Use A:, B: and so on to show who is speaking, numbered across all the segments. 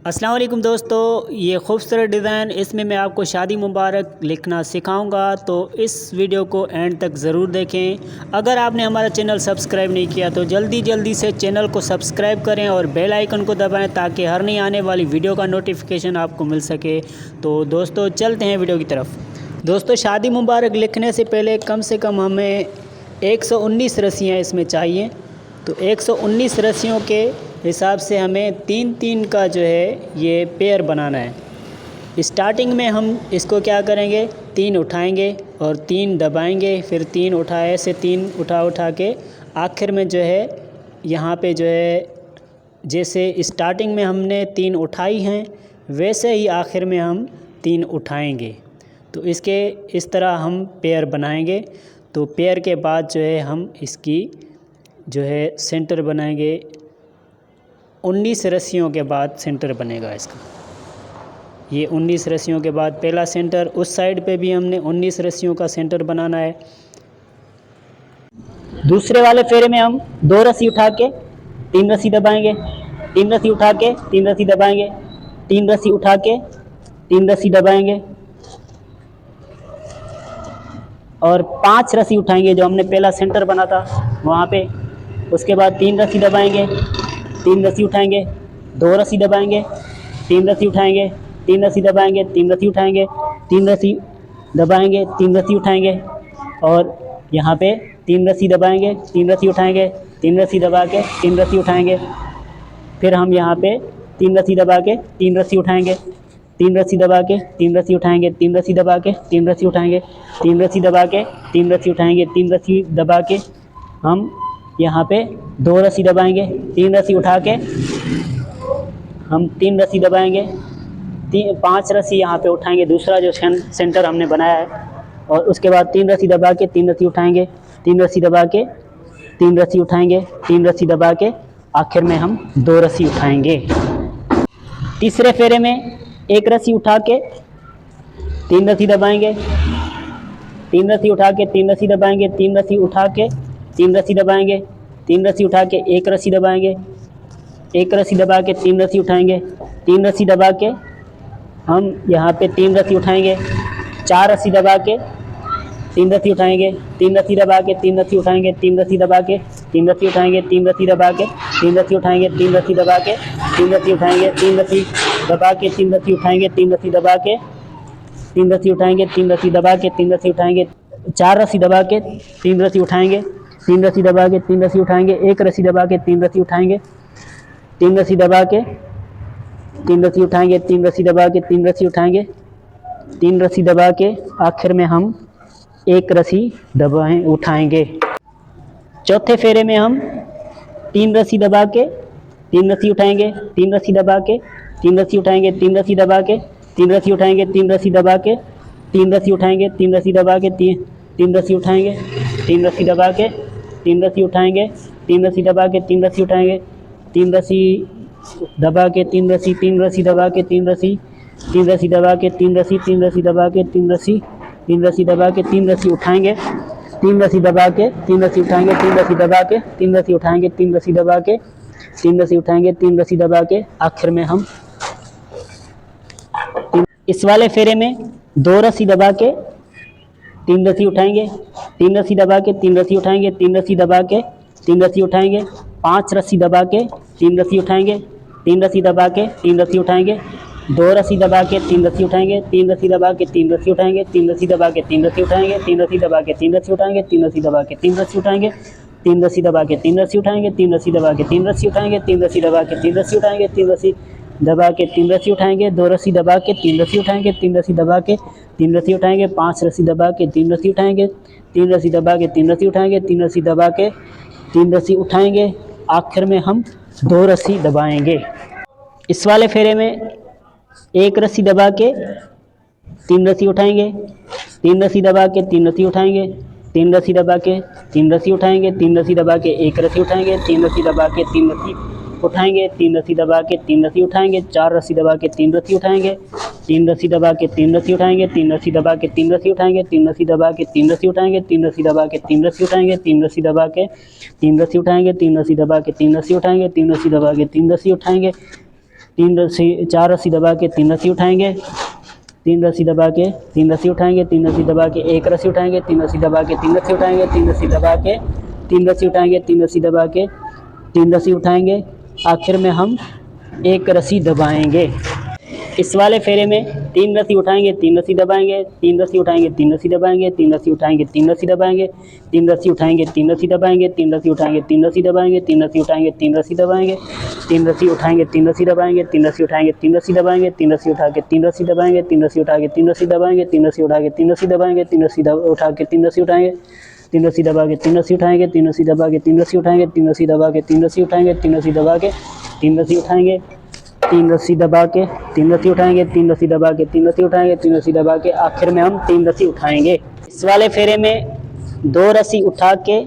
A: अस्सलाम वालेकुम दोस्तों, ये खूबसूरत डिज़ाइन इसमें मैं आपको शादी मुबारक लिखना सिखाऊंगा, तो इस वीडियो को एंड तक ज़रूर देखें। अगर आपने हमारा चैनल सब्सक्राइब नहीं किया तो जल्दी से चैनल को सब्सक्राइब करें और बेल आइकन को दबाएं ताकि हर नई आने वाली वीडियो का नोटिफिकेशन आपको मिल सके। तो दोस्तों चलते हैं वीडियो की तरफ। दोस्तों, शादी मुबारक लिखने से पहले कम से कम हमें 119 रस्सियाँ इसमें चाहिए। तो 119 रस्सियों के हिसाब से हमें 3-3 का जो है ये पेयर बनाना है। स्टार्टिंग में हम इसको क्या करेंगे, 3 उठाएंगे और 3 दबाएंगे, फिर 3 उठाए, ऐसे 3 उठा के आखिर में जो है यहाँ पे जो है जैसे स्टार्टिंग में हमने 3 उठाई हैं वैसे ही आखिर में हम 3 उठाएंगे। तो इसके इस तरह हम पेयर बनाएंगे। तो पेयर के बाद जो है हम इसकी जो है सेंटर बनाएंगे। 19 रस्सियों के बाद सेंटर बनेगा इसका। ये 19 रस्सियों के बाद पहला सेंटर, उस साइड पे भी हमने 19 रस्सियों का सेंटर बनाना है। दूसरे वाले फेरे में हम 2 रस्सी उठा के 3 रस्सी दबाएंगे, 3 रस्सी उठा के 3 रस्सी दबाएंगे, 3 रस्सी उठा के 3 रस्सी दबाएंगे और 5 रस्सी उठाएंगे जो हमने पहला सेंटर बना था वहाँ पे। उसके बाद 3 रस्सी दबाएंगे, 3 रस्सी उठाएंगे, 2 रस्सी दबाएंगे, 3 रस्सी उठाएंगे, 3 रस्सी दबाएंगे, 3 रस्सी उठाएंगे, 3 रस्सी दबाएंगे, 3 रस्सी उठाएंगे और यहाँ पे 3 रस्सी दबाएंगे, 3 रस्सी उठाएंगे, 3 रस्सी दबा के 3 रस्सी उठाएंगे। फिर हम यहाँ पे 3 रस्सी दबा के 3 रस्सी उठाएंगे, 3 रस्सी दबा के 3 रस्सी उठाएंगे, 3 रस्सी दबा के 3 रस्सी उठाएंगे, 3 रस्सी दबा के 3 रस्सी उठाएंगे, 3 रस्सी दबा के हम यहाँ पे 2 रस्सी दबाएंगे, 3 रस्सी उठा के हम 3 रस्सी दबाएंगे, 5 रस्सी यहाँ पे उठाएंगे, दूसरा जो सेंटर हमने बनाया है। और उसके बाद 3 रस्सी दबा के 3 रस्सी उठाएंगे, 3 रस्सी दबा के 3 रस्सी उठाएंगे, 3 रस्सी दबा के आखिर में हम 2 रस्सी उठाएंगे। तीसरे फेरे में 1 रस्सी उठा के 3 रस्सी दबाएंगे, 3 रस्सी उठा के 3 रस्सी दबाएंगे, 3 रस्सी उठा के 3 रस्सी दबाएंगे, 3 रस्सी उठा के 1 रस्सी दबाएंगे, 1 रस्सी दबा के 3 रस्सी उठाएंगे, 3 रस्सी दबा के हम यहाँ पे 3 रस्सी उठाएंगे, 4 रस्सी दबा के 3 रस्सी उठाएंगे, 3 रस्सी दबा के 3 रस्सी उठाएंगे, 3 रस्सी दबा के 3 रस्सी उठाएंगे, 3 रस्सी दबा के 3 रस्सी उठाएंगे, 3 रस्सी दबा के 3 रस्सी उठाएंगे, 3 रस्सी दबा के 3 रस्सी उठाएंगे, 3 रस्सी दबा के 3 रस्सी उठाएंगे, 3 रस्सी दबा के 3 रस्सी उठाएंगे, 4 रस्सी दबा के 3 रस्सी उठाएंगे, 3 रस्सी दबा के 3 रस्सी उठाएंगे, 1 रस्सी दबा के 3 रस्सी उठाएंगे, 3 रस्सी दबा के 3 रस्सी उठाएंगे, 3 रस्सी दबा के 3 रस्सी उठाएंगे, 3 रस्सी दबा के आखिर में हम 1 रस्सी दबाएं उठाएंगे। चौथे फेरे में हम 3 रस्सी दबा के 3 रस्सी उठाएंगे, 3 रस्सी दबा के 3 रस्सी उठाएंगे, 3 रस्सी दबा के 3 रस्सी उठाएंगे, 3 रस्सी दबा के 3 रस्सी उठाएंगे, 3 रस्सी दबा के 3 रस्सी उठाएंगे, 3 रस्सी दबा के 3 रस्सी उठाएंगे, 3 रस्सी दबा के 3 रस्सी उठाएंगे, 3 रस्सी दबा के 3 रस्सी, 3 रस्सी दबा के 3 रस्सी, 3 रस्सी दबा के 3 रस्सी, 3 रस्सी दबा के 3 रस्सी, 3 रस्सी दबा के 3 रस्सी उठाएंगे, 3 रस्सी दबा के 3 रस्सी उठाएंगे, 3 रस्सी दबा के 3 रस्सी उठाएंगे, 3 रस्सी दबा के 3 रस्सी उठाएंगे, 3 रस्सी दबा के आखिर में हम इस वाले फेरे में 2 रस्सी दबा के 3 रस्सी उठाएंगे, 3 रस्सी दबा के 3 रस्सी उठाएंगे, 3 रस्सी दबा के 3 रस्सी उठाएंगे, 5 रस्सी दबा के 3 रस्सी उठाएंगे, 3 रस्सी दबा के 3 रस्सी उठाएंगे, 2 रस्सी दबा के 3 रस्सी उठाएंगे, 3 रस्सी दबा के 3 रस्सी उठाएंगे, 3 रस्सी दबा के 3 रस्सी उठाएंगे, 3 रस्सी दबा के 3 रस्सी उठाएंगे, 3 रस्सी दबा के 3 रस्सी उठाएंगे, 3 रस्सी दबा के 3 रस्सी उठाएंगे, 3 रस्सी दबा के 3 रस्सी उठाएंगे, 3 रस्सी दबा के 3 रस्सी उठाएंगे, 3 रस्सी दबा के 3 रस्सी उठाएंगे, 2 रस्सी दबा के 3 रस्सी उठाएंगे, 3 रस्सी दबा के 3 रस्सी उठाएंगे, 5 रस्सी दबा के 3 रस्सी उठाएंगे, 3 रस्सी दबा के 3 रस्सी उठाएंगे, 3 रस्सी दबा के 3 रस्सी उठाएंगे, आखिर में हम 2 रस्सी दबाएंगे। इस वाले फेरे में 1 रस्सी दबा के 3 रस्सी उठाएंगे, 3 रस्सी दबा के 3 रस्सी उठाएंगे, 3 रस्सी दबा के 3 रस्सी उठाएंगे, 3 रस्सी दबा के 1 रस्सी उठाएंगे, 3 रस्सी दबा के 3 रस्सी उठाएंगे, 3 रस्सी दबा के 3 रस्सी उठाएंगे, 4 रस्सी दबा के 3 रस्सी उठाएंगे, 3 रस्सी दबा के 3 रस्सी उठाएंगे, 3 रस्सी दबा के 3 रस्सी उठाएंगे, 3 रस्सी दबा के 3 रस्सी उठाएंगे, 3 रस्सी दबा के 3 रस्सी उठाएंगे, 3 रस्सी दबा के 3 रस्सी उठाएंगे, 3 रस्सी दबा के 3 रस्सी उठाएंगे, 3 रस्सी दबा के 3 रस्सी उठाएंगे, तीन रस्सी, 4 रस्सी दबा के 3 रस्सी उठाएंगे, 3 रस्सी दबा के 3 रस्सी उठाएंगे, 3 रस्सी दबा के 1 रस्सी उठाएंगे, 3 रस्सी दबा के 3 रस्सी उठाएंगे, 3 रस्सी दबा के 3 रस्सी उठाएंगे, 3 रस्सी दबा के 3 रस्सी उठाएंगे, आखिर में हम 1 रस्सी दबाएंगे। इस वाले फेरे में 3 रस्सी उठाएंगे, 3 रस्सी दबाएंगे, 3 रस्सी उठाएंगे, 3 रस्सी दबाएंगे, 3 रस्सी उठाएंगे, 3 रस्सी दबाएंगे, 3 रस्सी उठाएंगे, 3 रस्सी दबाएंगे, 3 रस्सी उठाएंगे, 3 रस्सी दबाएंगे, 3 रस्सी उठाएंगे, 3 रस्सी दबाएंगे, 3 रस्सी उठाएंगे, 3 रस्सी दबाएंगे, 3 रस्सी उठाएंगे, 3 रस्सी दबाएंगे, 3 रस्सी उठा के 3 रस्सी दबाएंगे, 3 रस्सी उठा के 3 रस्सी दबाएंगे, 3 रस्सी उठा के 3 रस्सी दबाएंगे, 3 रस्सी उठा के 3 रस्सी उठाएंगे, 3 रस्सी दबा के 3 रस्सी उठाएंगे, 3 रस्सी दबा के 3 रस्सी उठाएंगे, 3 रस्सी दबा के 3 रस्सी उठाएंगे, 3 रस्सी दबा के 3 रस्सी उठाएंगे, 3 रस्सी दबा के 3 रस्सी उठाएंगे, 3 रस्सी दबा के 3 रस्सी उठाएंगे, 3 रस्सी दबा के आखिर में हम 3 रस्सी उठाएंगे। इस वाले फेरे में 2 रस्सी उठा के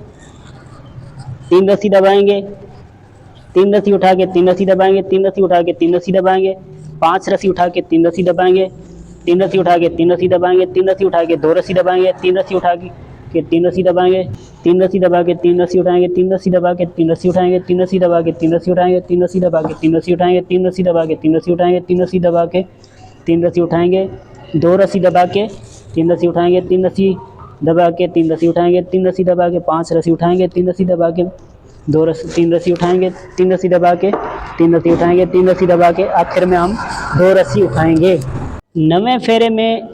A: 3 रस्सी दबाएंगे, 3 रस्सी उठा के 3 रस्सी दबाएंगे, 3 रस्सी उठा के 3 रस्सी दबाएंगे, 5 रस्सी उठा के 3 रस्सी दबाएंगे, 3 रस्सी उठा के 3 रस्सी दबाएंगे, 3 रस्सी उठा के 2 रस्सी दबाएंगे, 3 रस्सी उठा के 3 रस्सी दबाएंगे, 3 रस्सी दबा के 3 रस्सी उठाएंगे, 3 रस्सी दबा के 3 रस्सी उठाएंगे, 3 रस्सी दबा के 3 रस्सी उठाएंगे, 3 रस्सी दबा के 3 रस्सी उठाएंगे, 3 रस्सी दबा के 3 रस्सी उठाएंगे, 3 रस्सी दबा के 3 रस्सी उठाएंगे, 2 रस्सी दबा के 3 रस्सी उठाएंगे, 3 रस्सी दबा के 3 रस्सी उठाएंगे, 3 रस्सी दबा के 5 रस्सी उठाएंगे, 3 रस्सी दबा के 3 रस्सी उठाएंगे, 3 रस्सी दबा के 3 रस्सी उठाएंगे, 3 रस्सी दबा के आखिर में हम 2 रस्सी उठाएंगे। 9वें फेरे में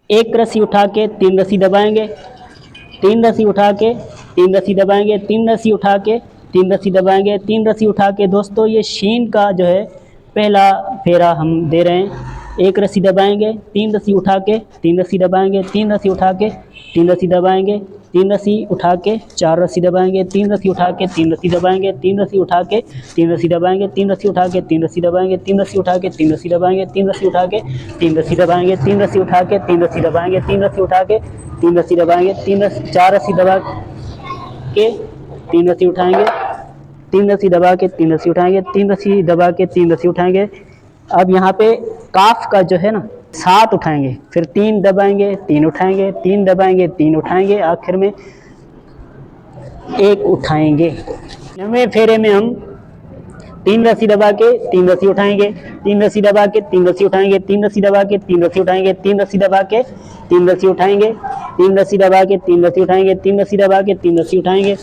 A: 1 रस्सी उठा के 3 रस्सी दबाएंगे, 3 रस्सी उठा के 3 रस्सी दबाएंगे, 3 रस्सी उठा के 3 रस्सी दबाएंगे, 3 रस्सी उठा के दोस्तों ये शीन का जो है पहला फेरा हम दे रहे हैं। 1 रस्सी दबाएंगे, 3 रस्सी उठा के 3 रस्सी दबाएंगे, 3 रस्सी उठा के 3 रस्सी दबाएंगे, 3 रस्सी उठा के 4 रस्सी दबाएंगे, 3 रस्सी उठा के 3 रस्सी दबाएंगे, 3 रस्सी उठा के 3 रस्सी दबाएंगे, 3 रस्सी उठा के 3 रस्सी दबाएंगे, 3 रस्सी उठा के 3 रस्सी दबाएंगे, 3 रस्सी उठा के 3 रस्सी दबाएंगे, 3 रस्सी उठा के 3 रस्सी दबाएंगे, 3 रस्सी उठा के 3 रस्सी दबाएंगे, 4 रस्सी दबा के 3 रस्सी उठाएंगे, 3 रस्सी दबा के 3 रस्सी उठाएंगे, 3 रस्सी दबा के 3 रस्सी उठाएंगे। अब यहाँ पे काफ का जो है ना 7 उठाएंगे, फिर 3 दबाएंगे 3 उठाएंगे, 3 दबाएंगे 3 उठाएंगे, आखिर में 1 उठाएंगे। 9वें फेरे में हम 3 रस्सी दबा के 3 रस्सी उठाएंगे, 3 रस्सी दबा के 3 रस्सी उठाएंगे, 3 रस्सी दबा के 3 रस्सी उठाएंगे, 3 रस्सी दबा के 3 रस्सी उठाएंगे, 3 रस्सी दबा के 3 रस्सी उठाएंगे, 3 रस्सी दबा के 3 रस्सी उठाएंगे,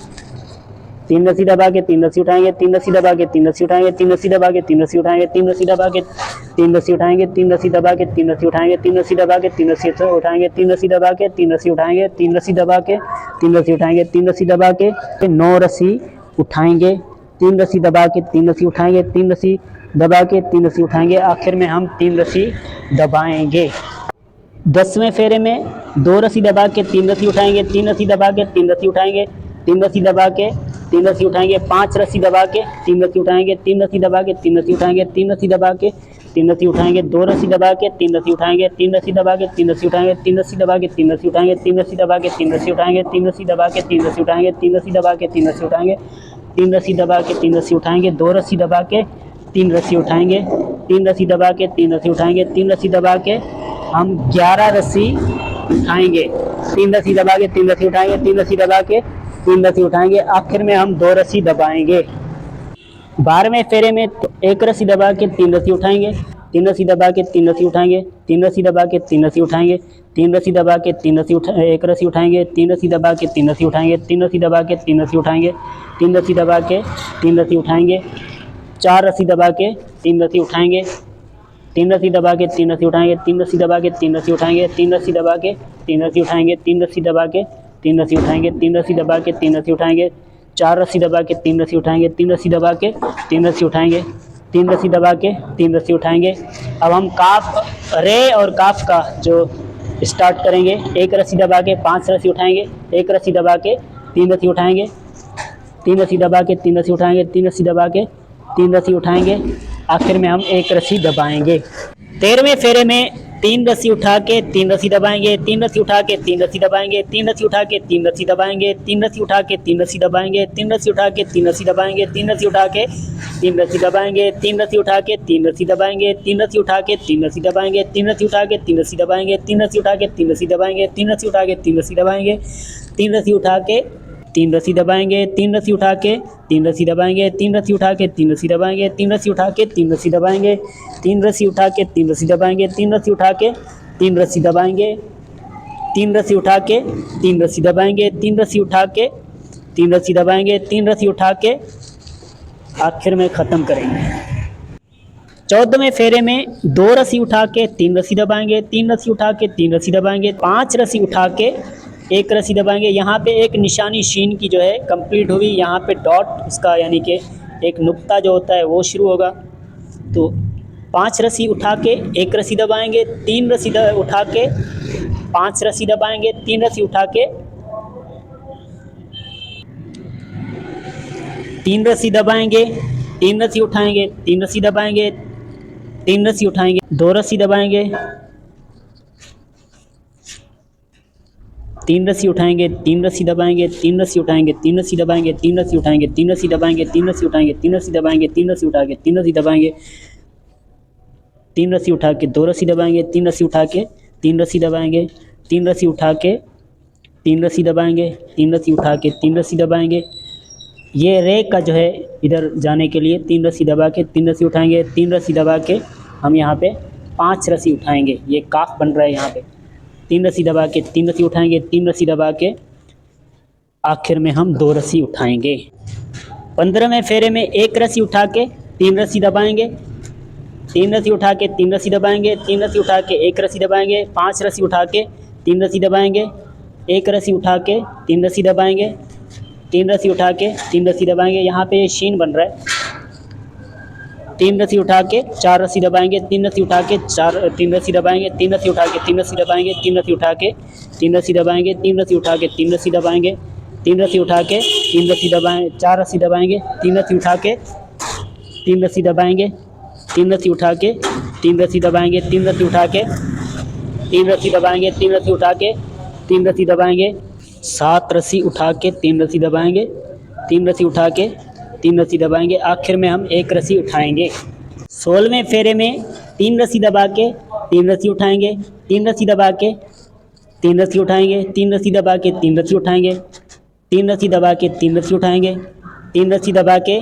A: 3 रस्सी दबा के 3 रस्सी उठाएंगे, 3 रस्सी दबा के 3 रस्सी उठाएंगे, 3 रस्सी दबा के 3 रस्सी उठाएंगे, 3 रस्सी दबा के 3 रस्सी उठाएंगे, 3 रस्सी दबा के 3 रस्सी उठाएंगे, 3 रस्सी दबा के 3 रस्सी उठाएंगे, 3 रस्सी दबा के 3 रस्सी उठाएंगे, 3 रस्सी दबा के 3 रस्सी उठाएंगे, 3 रस्सी दबा के 9 रस्सी उठाएंगे, 3 रस्सी दबा के 3 रस्सी उठाएंगे, 3 रस्सी दबा के 3 रस्सी उठाएंगे, आखिर में हम 3 रस्सी दबाएंगे। 10वें फेरे में 2 रस्सी दबा के 3 रस्सी उठाएंगे, 3 रस्सी दबा के 3 रस्सी उठाएंगे, 3 रस्सी दबा के 3 रस्सी उठाएंगे, 5 रस्सी दबा के 3 रस्सी उठाएंगे, 3 रस्सी दबा के 3 रस्सी उठाएंगे, 3 रस्सी दबा के 3 रस्सी उठाएंगे, 2 रस्सी दबा के 3 रस्सी उठाएंगे, 3 रस्सी दबा के 3 रस्सी उठाएंगे, 3 रस्सी दबा के 3 रस्सी उठाएंगे, 3 रस्सी दबा के 3 रस्सी उठाएंगे, 3 रस्सी दबा के 3 रस्सी उठाएंगे, 3 रस्सी दबा के 3 रस्सी उठाएंगे, 3 रस्सी दबा के 3 रस्सी उठाएंगे, 2 रस्सी दबा के 3 रस्सी उठाएंगे, 3 रस्सी दबा के 3 रस्सी उठाएंगे, 3 रस्सी दबा के हम 11 रस्सी उठाएंगे, 3 रस्सी दबा के 3 रस्सी उठाएंगे, 3 रस्सी दबा के 3 रस्सी उठाएंगे, आखिर में हम 2 रस्सी दबाएंगे। 12वें फेरे में 1 रस्सी दबा के 3 रस्सी उठाएंगे, 3 रस्सी दबा के 3 रस्सी उठाएंगे, 3 रस्सी दबा के 3 रस्सी उठाएंगे, 3 रस्सी दबा के 3 रस्सी 1 रस्सी उठाएंगे, 3 रस्सी दबा के 3 रस्सी उठाएंगे, 3 रस्सी दबा के 3 रस्सी उठाएंगे, 3 रस्सी दबा के 3 रस्सी उठाएंगे, 4 रस्सी दबा के 3 रस्सी उठाएंगे, 3 रस्सी दबा के 3 रस्सी उठाएंगे, 3 रस्सी दबा के 3 रस्सी उठाएंगे, 3 रस्सी दबा के 3 रस्सी उठाएंगे, 3 रस्सी दबा के 3 रस्सी उठाएंगे, 3 रस्सी दबा के 3 रस्सी उठाएंगे, 4 रस्सी दबा के 3 रस्सी उठाएंगे, 3 रस्सी दबा के 3 रस्सी उठाएंगे, 3 रस्सी दबा के 3 रस्सी उठाएंगे। अब हम काफ रे और काफ का जो स्टार्ट करेंगे, 1 रस्सी दबा के 5 रस्सी उठाएंगे, 1 रस्सी दबा के 3 रस्सी उठाएंगे, 3 रस्सी दबा के 3 रस्सी उठाएंगे, 3 रस्सी दबा के 3 रस्सी उठाएंगे, आखिर में हम 1 रस्सी दबाएंगे। 13वें फेरे में 3 रस्सी उठा के 3 रस्सी दबाएंगे, 3 रस्सी उठा के 3 रस्सी दबाएंगे, 3 रस्सी उठा के 3 रस्सी दबाएंगे, 3 रस्सी उठा के 3 रस्सी दबाएंगे, 3 रस्सी उठा के 3 रस्सी दबाएंगे, 3 रस्सी उठा के 3 रस्सी दबाएंगे, 3 रस्सी उठा के 3 रस्सी दबाएंगे, 3 रस्सी उठा के 3 रस्सी दबाएंगे, 3 रस्सी उठा के 3 रस्सी दबाएंगे, 3 रस्सी उठा के 3 रस्सी दबाएंगे, 3 रस्सी उठा के 3 रस्सी दबाएंगे, 3 रस्सी उठा के तीन रस्सी दबाएंगे, तीन रस्सी उठा के तीन रस्सी दबाएंगे, तीन रस्सी उठा के तीन रस्सी दबाएंगे, तीन रस्सी उठा के तीन रस्सी दबाएंगे, तीन रस्सी उठा के तीन रस्सी दबाएंगे, तीन रस्सी उठा के तीन रस्सी दबाएंगे, तीन रस्सी उठा के तीन रस्सी दबाएंगे, तीन रस्सी उठा के तीन रस्सी दबाएंगे, तीन रस्सी उठा के आखिर में ख़त्म करेंगे। 14वें फेरे में 2 रस्सी उठा के 3 रस्सी दबाएंगे, 3 रस्सी उठा के 3 रस्सी दबाएंगे, 5 रस्सी उठा के 1 रस्सी दबाएंगे। यहाँ पे एक निशानी शीन की जो है कंप्लीट हुई, यहाँ पे डॉट इसका यानी कि एक नुक्ता जो होता है वो शुरू होगा। तो 5 रस्सी उठा के 1 रस्सी दबाएंगे, 3 रस्सी उठा के 5 रस्सी दबाएंगे, 3 रस्सी उठा के 3 रस्सी दबाएंगे, 3 रस्सी उठाएंगे, 3 रस्सी दबाएंगे, 3 रस्सी उठाएंगे, 2 रस्सी दबाएंगे, 3 रस्सी उठाएंगे, 3 रस्सी दबाएंगे, 3 रस्सी उठाएंगे, 3 रस्सी दबाएंगे, 3 रस्सी उठाएंगे, 3 रस्सी दबाएंगे, 3 रस्सी उठाएंगे, 3 रस्सी दबाएंगे, 3 रस्सी उठा के 3 रस्सी दबाएंगे, 3 रस्सी उठा के 2 रस्सी दबाएंगे, 3 रस्सी उठा के 3 रस्सी दबाएंगे, 3 रस्सी उठा के 3 रस्सी दबाएंगे, 3 रस्सी उठा के 3 रस्सी दबाएंगे। ये रे का जो है इधर जाने के लिए 3 रस्सी दबा के 3 रस्सी उठाएंगे, 3 रस्सी दबा के हम यहाँ पे 5 रस्सी उठाएंगे। ये काफ बन रहा है यहाँ पे। 3 रस्सी दबा के 3 रस्सी उठाएंगे, 3 रस्सी दबा के आखिर में हम 2 रस्सी उठाएंगे। 15वें फेरे में 1 रस्सी उठा के 3 रस्सी दबाएंगे, 3 रस्सी उठा के 3 रस्सी दबाएंगे, 3 रस्सी उठा के 1 रस्सी दबाएंगे, 5 रस्सी उठा के 3 रस्सी दबाएंगे, 1 रस्सी उठा के 3 रस्सी दबाएंगे, 3 रस्सी उठा के 3 रस्सी दबाएंगे। यहाँ पे ये शीन बन रहा है। 3 रस्सी उठा के 4 रस्सी दबाएंगे, 3 रस्सी उठा के 3 रस्सी दबाएंगे, 3 रस्सी उठा के 3 रस्सी दबाएंगे, 3 रस्सी उठा के 3 रस्सी दबाएंगे, 3 रस्सी उठा के 3 रस्सी दबाएंगे, 3 रस्सी उठा के 3 रस्सी दबाएं 4 रस्सी दबाएंगे, 3 रस्सी उठा के 3 रस्सी दबाएंगे, 3 रस्सी उठा के 3 रस्सी दबाएंगे, 3 रस्सी उठा के 3 रस्सी दबाएंगे, 3 रस्सी उठा के 3 रस्सी दबाएंगे, 7 रस्सी उठा के 3 रस्सी दबाएंगे, 3 रस्सी उठा के 3 रस्सी दबाएंगे। आखिर में हम 1 रस्सी उठाएंगे। 16वें फेरे में 3 रस्सी दबा के 3 रस्सी उठाएंगे, 3 रस्सी दबा के 3 रस्सी उठाएंगे, 3 रस्सी दबा के 3 रस्सी उठाएंगे, 3 रस्सी दबा के 3 रस्सी उठाएंगे, 3 रस्सी दबा के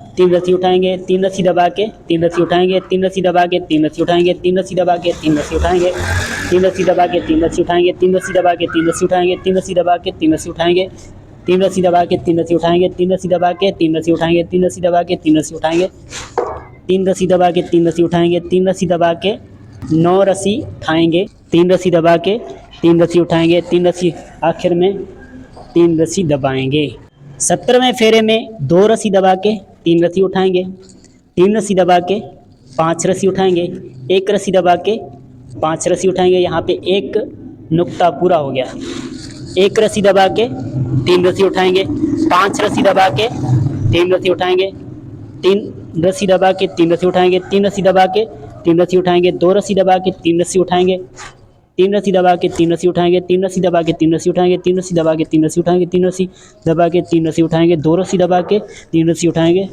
A: 3 रस्सी उठाएंगे, 3 रस्सी दबा के 3 रस्सी उठाएंगे, 3 रस्सी दबा के 3 रस्सी उठाएंगे, 3 रस्सी दबा के 3 रस्सी उठाएंगे, 3 रस्सी दबा के 3 रस्सी उठाएंगे, 3 रस्सी दबा के 3 रस्सी उठाएंगे, 3 रस्सी दबा के 3 रस्सी उठाएंगे, 3 रस्सी दबा के 3 रस्सी उठाएंगे, 3 रस्सी दबा के 3 रस्सी उठाएंगे, 3 रस्सी दबा के 3 रस्सी उठाएंगे, 3 रस्सी दबा के 3 रस्सी उठाएंगे, 3 रस्सी दबा के 9 रस्सी उठाएंगे, 3 रस्सी दबा के 3 रस्सी उठाएंगे, 3 रस्सी आखिर में 3 रस्सी दबाएंगे। 17वें फेरे में 2 रस्सी दबा के 3 रस्सी उठाएंगे, 3 रस्सी दबा के 5 रस्सी उठाएंगे, 1 रस्सी दबा के 5 रस्सी उठाएंगे। यहाँ पे एक नुक्ता पूरा हो गया। 1 रस्सी दबा के 3 रस्सी उठाएंगे, 5 रस्सी दबा के 3 रस्सी उठाएंगे, 3 रस्सी दबा के 3 रस्सी उठाएंगे, 3 रस्सी दबा के 3 रस्सी उठाएंगे, 2 रस्सी दबा के 3 रस्सी उठाएंगे, 3 रस्सी दबा के 3 रस्सी उठाएंगे, 3 रस्सी दबा के 3 रस्सी उठाएंगे, 3 रस्सी दबा के 3 रस्सी उठाएंगे, 3 रस्सी दबा के 3 रस्सी उठाएंगे, 2 रस्सी दबा के 3 रस्सी उठाएंगे,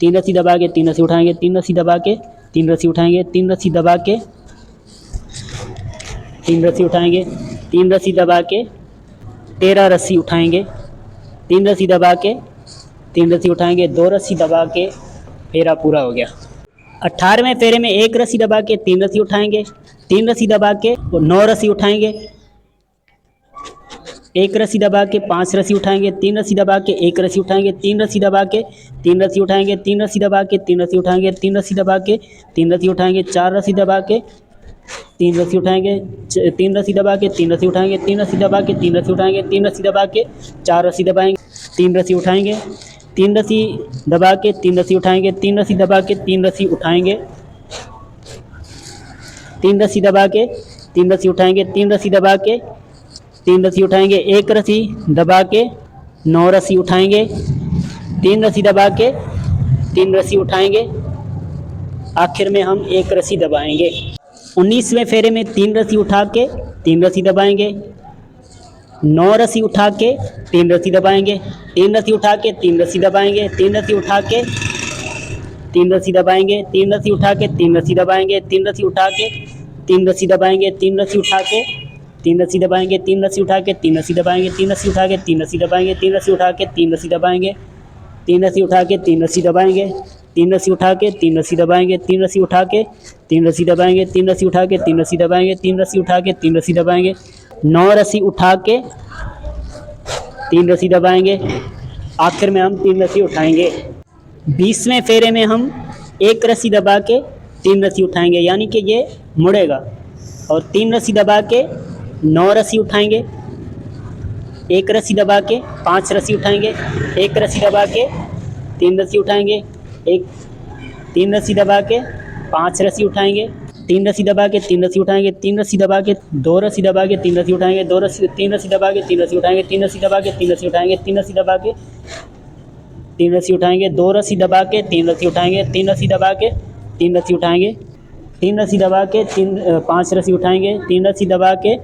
A: 3 रस्सी दबा के 3 रस्सी उठाएंगे, 3 रस्सी दबा के 3 रस्सी उठाएंगे, 3 रस्सी दबा के 3 रस्सी उठाएंगे, 3 रस्सी दबा के 13 रस्सी उठाएंगे, 3 रस्सी दबा के 3 रस्सी उठाएंगे, 2 रस्सी दबा के फेरा पूरा हो गया। 18वें फेरे में 1 रस्सी दबा के 3 रस्सी उठाएंगे, 3 रस्सी दबा के 9 रस्सी उठाएंगे, 1 रस्सी दबा के 5 रस्सी उठाएंगे, 3 रस्सी दबा के 1 रस्सी उठाएंगे, 3 रस्सी दबा के 3 रस्सी उठाएंगे, 3 रस्सी दबा के 3 रस्सी उठाएंगे, 3 रस्सी दबा के 3 रस्सी उठाएंगे, 4 रस्सी दबा के 3 रस्सी उठाएंगे, 3 रस्सी दबा के 3 रस्सी उठाएंगे, 3 रस्सी दबा के 3 रस्सी उठाएंगे, 3 रस्सी दबा के 4 रस्सी दबाएंगे, 3 रस्सी उठाएंगे, 3 रस्सी दबा के 3 रस्सी उठाएंगे, 3 रस्सी दबा के 3 रस्सी उठाएंगे, 3 रस्सी दबा के 3 रस्सी उठाएंगे, 3 रस्सी दबा के 3 रस्सी उठाएंगे, 1 रस्सी दबा के 9 रस्सी उठाएंगे, 3 रस्सी दबा के 3 रस्सी उठाएंगे। आखिर में हम 1 रस्सी दबाएंगे। 19वें फेरे में 3 रस्सी उठा के 3 रस्सी दबाएंगे, 9 रस्सी उठा के 3 रस्सी दबाएंगे, 3 रस्सी उठा के 3 रस्सी दबाएंगे, 3 रस्सी उठा के 3 रस्सी दबाएंगे, 3 रस्सी उठा के 3 रस्सी दबाएंगे, 3 रस्सी उठा के 3 रस्सी दबाएंगे, 3 रस्सी उठा के तीन रस्सी दबाएंगे, तीन रस्सी उठा के तीन रस्सी दबाएंगे, तीन रस्सी उठा के तीन रस्सी दबाएंगे, तीन रस्सी उठा के तीन रस्सी दबाएंगे, तीन रस्सी उठा के तीन रस्सी दबाएंगे, तीन रस्सी उठा के तीन रस्सी दबाएंगे, तीन रस्सी उठा के तीन रस्सी दबाएंगे, तीन रस्सी उठा के तीन रस्सी दबाएंगे, तीन रस्सी उठा के तीन रस्सी दबाएंगे, 9 रस्सी उठा के तीन रस्सी दबाएंगे, आखिर में हम 3 रस्सी उठाएंगे। 20वें फेरे में हम 1 रस्सी दबा के 3 रस्सी उठाएंगे, यानी कि ये मुड़ेगा, और 3 रस्सी दबा के 9 रस्सी उठाएंगे, 1 रस्सी दबा के 5 रस्सी उठाएंगे, 1 रस्सी दबा के 3 रस्सी उठाएंगे, 3 रस्सी दबा के 5 रस्सी उठाएंगे, 3 रस्सी दबा के 3 रस्सी उठाएंगे, 3 रस्सी दबा के 2 रस्सी दबा के 3 रस्सी उठाएंगे, 2 रस्सी 3 रस्सी दबा के 3 रस्सी उठाएंगे, 3 रस्सी दबा के 3 रस्सी उठाएंगे, 3 रस्सी दबा के 3 रस्सी उठाएंगे, 2 रस्सी दबा के 3 रस्सी उठाएंगे, 3 रस्सी दबा के 3 रस्सी उठाएंगे, 3 रस्सी दबा के 5 रस्सी उठाएंगे, 3 रस्सी दबा के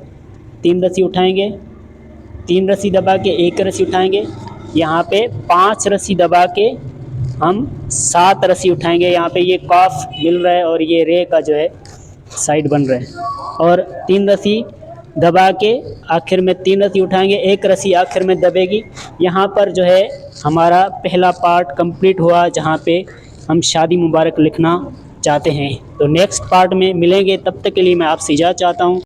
A: 3 रस्सी उठाएंगे, 3 रस्सी दबा के 1 रस्सी उठाएंगे। यहाँ पे 5 रस्सी दबा के हम 7 रस्सी उठाएंगे। यहाँ पे ये कॉफ मिल रहा है और ये रे का जो है साइड बन रहा है, और 3 रस्सी दबा के आखिर में 3 रस्सी उठाएंगे, 1 रस्सी आखिर में दबेगी। यहाँ पर जो है हमारा पहला पार्ट कंप्लीट हुआ, जहाँ पे हम शादी मुबारक लिखना चाहते हैं। तो नेक्स्ट पार्ट में मिलेंगे, तब तक के लिए मैं आपसे इजाज़त चाहता हूँ।